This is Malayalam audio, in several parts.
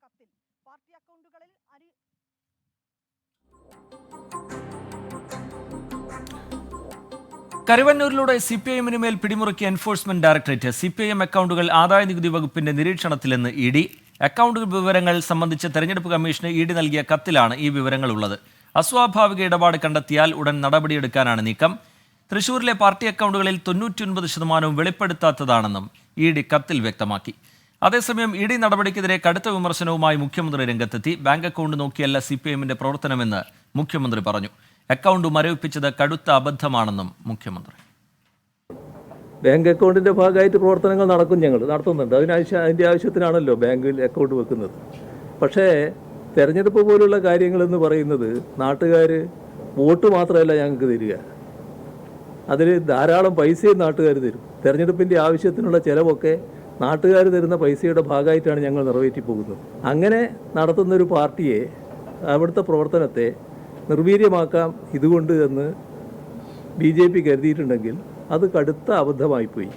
കത്തിൽ പാർട്ടി അക്കൗണ്ടുകളിൽ കരുവന്നൂരിലൂടെ സിപിഐഎമ്മിന് മേൽ പിടിമുറുക്കിയ എൻഫോഴ്സ്മെന്റ് ഡയറക്ടറേറ്റ്. സിപിഐഎം അക്കൗണ്ടുകൾ ആദായനികുതി വകുപ്പിന്റെ നിരീക്ഷണത്തിലെന്ന് ഇഡി. അക്കൗണ്ട് വിവരങ്ങൾ സംബന്ധിച്ച് തെരഞ്ഞെടുപ്പ് കമ്മീഷന് ഇഡി നൽകിയ കത്തിലാണ് ഈ വിവരങ്ങൾ ഉള്ളത്. അസ്വാഭാവിക ഇടപാട് കണ്ടെത്തിയാൽ ഉടൻ നടപടിയെടുക്കാനാണ് നീക്കം. തൃശൂരിലെ പാർട്ടി അക്കൗണ്ടുകളിൽ 99% വെളിപ്പെടുത്താത്തതാണെന്നും ഇഡി കത്തിൽ വ്യക്തമാക്കി. അതേസമയം ഇഡി നടപടിക്കെതിരെ കടുത്ത വിമർശനവുമായി മുഖ്യമന്ത്രി രംഗത്തെത്തി. ബാങ്ക് അക്കൗണ്ട് നോക്കിയല്ല സിപിഐഎമ്മിന്റെ പ്രവർത്തനമെന്ന് മുഖ്യമന്ത്രി പറഞ്ഞു. അക്കൗണ്ട് മരവിപ്പിച്ചത് കടുത്ത അബദ്ധമാണെന്നും മുഖ്യമന്ത്രി. ബാങ്ക് അക്കൗണ്ടിൻ്റെ ഭാഗമായിട്ട് പ്രവർത്തനങ്ങൾ നടത്തുന്നുണ്ട്. അതിൻ്റെ ആവശ്യത്തിനാണല്ലോ ബാങ്കിൽ അക്കൗണ്ട് വെക്കുന്നത്. പക്ഷേ തെരഞ്ഞെടുപ്പ് പോലുള്ള കാര്യങ്ങളെന്ന് പറയുന്നത് നാട്ടുകാർ വോട്ട് മാത്രമല്ല ഞങ്ങൾക്ക് തരിക, അതിൽ ധാരാളം പൈസയും നാട്ടുകാർ തരും. തെരഞ്ഞെടുപ്പിൻ്റെ ആവശ്യത്തിനുള്ള ചിലവൊക്കെ നാട്ടുകാർ തരുന്ന പൈസയുടെ ഭാഗമായിട്ടാണ് ഞങ്ങൾ നിറവേറ്റി പോകുന്നത്. അങ്ങനെ നടത്തുന്നൊരു പാർട്ടിയെ, അവിടുത്തെ പ്രവർത്തനത്തെ നിർവീര്യമാക്കാം ഇതുകൊണ്ട് എന്ന് BJP കരുതിയിട്ടുണ്ടെങ്കിൽ അത് കടുത്ത അബദ്ധമായിപ്പോയി.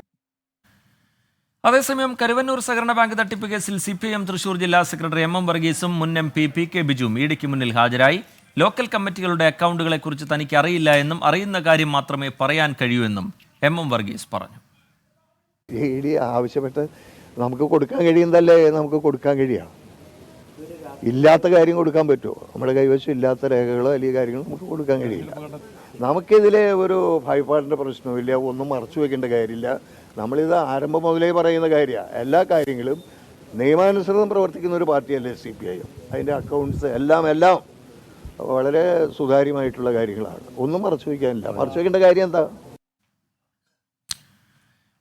അതേസമയം കരുവന്നൂർ സഹകരണ ബാങ്ക് തട്ടിപ്പ് കേസിൽ സിപിഐഎം തൃശൂർ ജില്ലാ സെക്രട്ടറി MM വർഗീസും മുൻ MP PK ബിജുവും ഇഡിക്ക് മുന്നിൽ ഹാജരായി. ലോക്കൽ കമ്മിറ്റികളുടെ അക്കൗണ്ടുകളെക്കുറിച്ച് തനിക്ക് അറിയില്ല എന്നും അറിയുന്ന കാര്യം മാത്രമേ പറയാൻ കഴിയൂ എന്നും MM വർഗീസ് പറഞ്ഞു. ഇഡി ആവശ്യപ്പെട്ട് നമുക്ക് കൊടുക്കാൻ കഴിയുന്നതല്ലേ നമുക്ക് കൊടുക്കാൻ കഴിയുക. ഇല്ലാത്ത കാര്യം കൊടുക്കാൻ പറ്റുമോ? നമ്മുടെ കൈവശം ഇല്ലാത്ത രേഖകളോ അല്ലെങ്കിൽ കാര്യങ്ങളോ നമുക്ക് കൊടുക്കാൻ കഴിയില്ല. നമുക്കിതിലെ ഒരു ഭയപ്പാടിൻ്റെ പ്രശ്നമില്ല, ഒന്നും മറച്ചു വയ്ക്കേണ്ട കാര്യമില്ല. നമ്മളിത് ആരംഭം മുതലേ പറയുന്ന കാര്യമാണ്. എല്ലാ കാര്യങ്ങളും നിയമാനുസൃതം പ്രവർത്തിക്കുന്ന ഒരു പാർട്ടിയല്ലേ CPIM. അതിൻ്റെ അക്കൗണ്ട്സ് എല്ലാം വളരെ സുതാര്യമായിട്ടുള്ള കാര്യങ്ങളാണ്. ഒന്നും മറച്ചു വയ്ക്കാനില്ല. മറച്ചു വയ്ക്കേണ്ട കാര്യം എന്താ?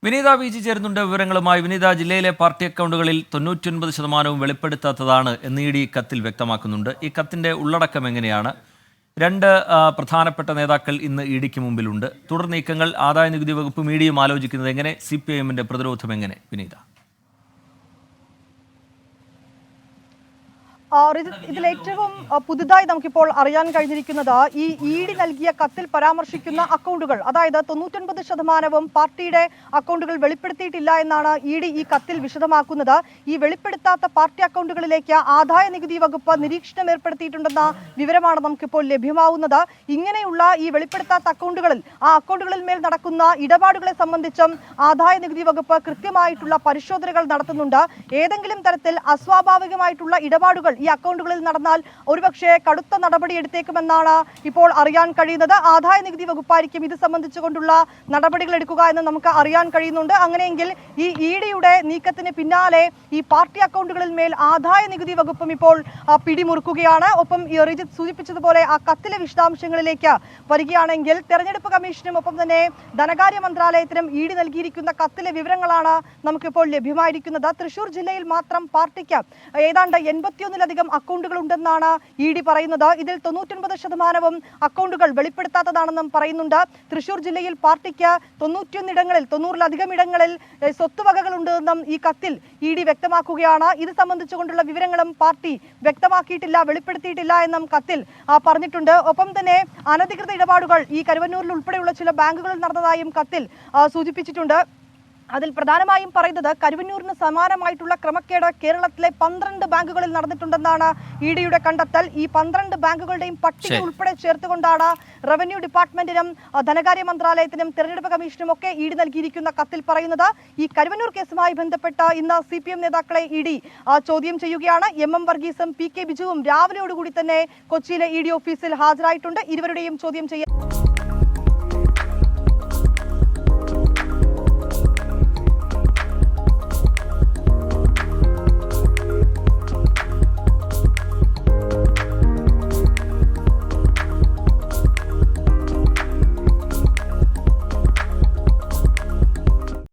വിനീത VG ചേരുന്നുണ്ട് വിവരങ്ങളുമായി. വിനീത, ജില്ലയിലെ പാർട്ടി അക്കൗണ്ടുകളിൽ 99% വെളിപ്പെടുത്താത്തതാണ് എന്ന് ഇഡി കത്തിൽ വ്യക്തമാക്കുന്നുണ്ട്. ഈ കത്തിന്റെ ഉള്ളടക്കം എങ്ങനെയാണ്? 2 പ്രധാനപ്പെട്ട നേതാക്കൾ ഇന്ന് ഇഡിക്ക് മുമ്പിലുണ്ട്. തുടർ നീക്കങ്ങൾ ആദായനികുതി വകുപ്പും ഇഡിയും ആലോചിക്കുന്നത് എങ്ങനെ? CPIMന്റെ പ്രതിരോധം എങ്ങനെ? വിനീത. ഇതിലേറ്റവും പുതുതായി നമുക്കിപ്പോൾ അറിയാൻ കഴിഞ്ഞിരിക്കുന്നത് ഈ ഇഡി നൽകിയ കത്തിൽ പരാമർശിക്കുന്ന അക്കൗണ്ടുകൾ, അതായത് 99% പാർട്ടിയുടെ അക്കൗണ്ടുകൾ വെളിപ്പെടുത്തിയിട്ടില്ല എന്നാണ് ഇഡി ഈ കത്തിൽ വിശദമാക്കുന്നത്. ഈ വെളിപ്പെടുത്താത്ത പാർട്ടി അക്കൗണ്ടുകളിലേക്ക് ആദായ നികുതി വകുപ്പ് നിരീക്ഷണം ഏർപ്പെടുത്തിയിട്ടുണ്ടെന്ന വിവരമാണ് നമുക്കിപ്പോൾ ലഭ്യമാവുന്നത്. ഇങ്ങനെയുള്ള ഈ വെളിപ്പെടുത്താത്ത അക്കൗണ്ടുകളിൽ അക്കൗണ്ടുകളിൽ മേൽ നടക്കുന്ന ഇടപാടുകളെ സംബന്ധിച്ചും ആദായ നികുതി വകുപ്പ് കൃത്യമായിട്ടുള്ള പരിശോധനകൾ നടത്തുന്നുണ്ട്. ഏതെങ്കിലും തരത്തിൽ അസ്വാഭാവികമായിട്ടുള്ള ഇടപാടുകൾ ഈ അക്കൗണ്ടുകളിൽ നടന്നാൽ ഒരുപക്ഷെ കടുത്ത നടപടി എടുത്തേക്കുമെന്നാണ് ഇപ്പോൾ അറിയാൻ കഴിയുന്നത്. ആദായ നികുതി വകുപ്പായിരിക്കും ഇത് സംബന്ധിച്ചുകൊണ്ടുള്ള നടപടികൾ എടുക്കുക എന്ന് നമുക്ക് അറിയാൻ കഴിയുന്നുണ്ട്. അങ്ങനെയെങ്കിൽ ഈ ഇഡിയുടെ നീക്കത്തിന് പിന്നാലെ ഈ പാർട്ടി അക്കൗണ്ടുകളിൽ മേൽ ആദായ നികുതി വകുപ്പും ഇപ്പോൾ പിടിമുറുക്കുകയാണ്. ഒപ്പം ഈ റിജിത്ത് സൂചിപ്പിച്ചതുപോലെ ആ കത്തിലെ വിശദാംശങ്ങളിലേക്ക് വരികയാണെങ്കിൽ തെരഞ്ഞെടുപ്പ് കമ്മീഷനും ഒപ്പം തന്നെ ധനകാര്യ മന്ത്രാലയത്തിനും ഇഡി നൽകിയിരിക്കുന്ന കത്തിലെ വിവരങ്ങളാണ് നമുക്കിപ്പോൾ ലഭ്യമായിരിക്കുന്നത്. തൃശൂർ ജില്ലയിൽ മാത്രം പാർട്ടിക്ക് ഏതാണ്ട് 81 അക്കൗണ്ടുകൾ ഉണ്ടെന്നാണ് ഇഡി പറയുന്നത്. ഇതിൽ 99% അക്കൗണ്ടുകൾ വെളിപ്പെടുത്താത്തതാണെന്നും പറയുന്നുണ്ട്. തൃശൂർ ജില്ലയിൽ പാർട്ടിക്ക് 91 ഇടങ്ങളിൽ സ്വത്തുവകകളുണ്ടെന്നും ഈ കത്തിൽ ഇഡി വ്യക്തമാക്കുകയാണ്. ഇത് സംബന്ധിച്ചുകൊണ്ടുള്ള വിവരങ്ങളും പാർട്ടി വ്യക്തമാക്കിയിട്ടില്ല, വെളിപ്പെടുത്തിയിട്ടില്ല എന്നും കത്തിൽ പറഞ്ഞിട്ടുണ്ട്. ഒപ്പം തന്നെ അനധികൃത ഇടപാടുകൾ ഈ കരുവന്നൂരിൽ ഉൾപ്പെടെയുള്ള ചില ബാങ്കുകളിൽ നടന്നതായും കത്തിൽ സൂചിപ്പിച്ചിട്ടുണ്ട്. അതിൽ പ്രധാനമായും പറയുന്നത് കരുവന്നൂരിന് സമാനമായിട്ടുള്ള ക്രമക്കേട് കേരളത്തിലെ 12 ബാങ്കുകളിൽ നടന്നിട്ടുണ്ടെന്നാണ് ഇഡിയുടെ കണ്ടെത്തൽ. ഈ 12 ബാങ്കുകളുടെയും പട്ടിക ഉൾപ്പെടെ ചേർത്തുകൊണ്ടാണ് റവന്യൂ ഡിപ്പാർട്ട്മെന്റിനും ധനകാര്യ മന്ത്രാലയത്തിനും തെരഞ്ഞെടുപ്പ് കമ്മീഷനും ഒക്കെ ഇഡി നൽകിയിരിക്കുന്ന കത്തിൽ പറയുന്നത്. ഈ കരുവന്നൂർ കേസുമായി ബന്ധപ്പെട്ട് ഇന്ന് CPM നേതാക്കളെ ഇഡി ചോദ്യം ചെയ്യുകയാണ്. MM വർഗീസും PK ബിജുവും രാവിലെയോടുകൂടി തന്നെ കൊച്ചിയിലെ ഇഡി ഓഫീസിൽ ഹാജരായിട്ടുണ്ട്. ഇരുവരുടെയും ചോദ്യം ചെയ്യാൻ